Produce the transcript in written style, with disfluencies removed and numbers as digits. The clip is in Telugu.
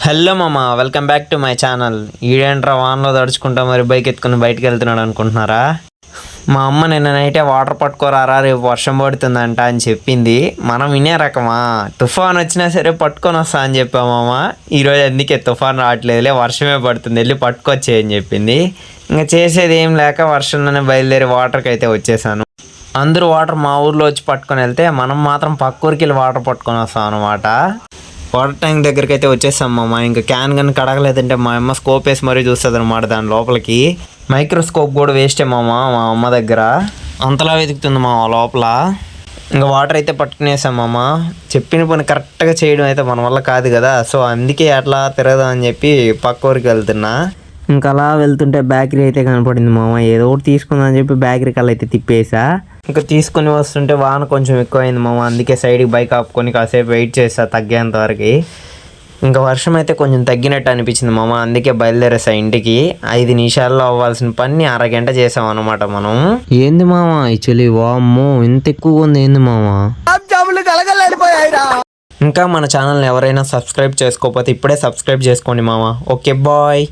హలో మామ, welcome back to my channel. ఈడేంట్రా వాన్లో తడుచుకుంటా మరి బైక్ ఎత్తుకుని బయటకు వెళ్తున్నాడు అనుకుంటున్నారా? మా అమ్మ నిన్న నైటే వాటర్ పట్టుకోరారా రేపు వర్షం పడుతుందంట అని చెప్పింది. మనం వినే రకమా? తుఫాన్ వచ్చినా సరే పట్టుకొని వస్తా అని చెప్పామమ్మ. ఈరోజు అందుకే తుఫాన్ రావట్లేదులే, వర్షమే పడుతుంది, వెళ్ళి పట్టుకొచ్చే అని చెప్పింది. ఇంకా చేసేది ఏం లేక వర్షంలోనే బయలుదేరి వాటర్కి అయితే వచ్చేసాను. అందరూ వాటర్ మా ఊర్లో వచ్చి పట్టుకొని వెళ్తే మనం మాత్రం పక్క ఊరికి వెళ్ళి వాటర్ పట్టుకొని వస్తాం అనమాట. వాటర్ ట్యాంక్ దగ్గరికి అయితే వచ్చేసాం మామ. ఇంకా క్యాన్ కానీ కడగలేదంటే మా అమ్మ స్కోప్ వేసి మరీ చూస్తుంది అనమాట దాని లోపలికి. మైక్రోస్కోప్ కూడా వేస్టే మామ మా అమ్మ దగ్గర, అంతలా వెతుకుతుంది మా లోపల. ఇంకా వాటర్ అయితే పట్టుకునేసాం మామ. చెప్పిన పని కరెక్ట్గా చేయడం అయితే మన వల్ల కాదు కదా, సో అందుకే అట్లా తిరగదాం అని చెప్పి పక్క ఊరికి వెళ్తున్నా. ఇంకా అలా వెళ్తుంటే బేకరీ అయితే కనపడింది మామ. ఏదో ఒకటి తీసుకుందని చెప్పి బేకరీ కల్లా అయితే తిప్పేసా. ఇంకా తీసుకుని వస్తుంటే వాన కొంచెం ఎక్కువైంది మామ, అందుకే సైడ్కి బైక్ ఆపుకొని కాసేపు వెయిట్ చేస్తా తగ్గేంత వరకు. ఇంకా వర్షం అయితే కొంచెం తగ్గినట్టు అనిపించింది మామ, అందుకే బయలుదేరేసా ఇంటికి. 5 నిమిషాల్లో అవ్వాల్సిన పని అరగంట చేసాం అనమాట మనం. ఏంది మామ యాక్చువల్లీ, వామ్మో ఇంత ఎక్కువగా ఉంది ఏంది మామ? ఇంకా మన ఛానల్ని ఎవరైనా సబ్స్క్రైబ్ చేసుకోకపోతే ఇప్పుడే సబ్స్క్రైబ్ చేసుకోండి మామ. Okay bye.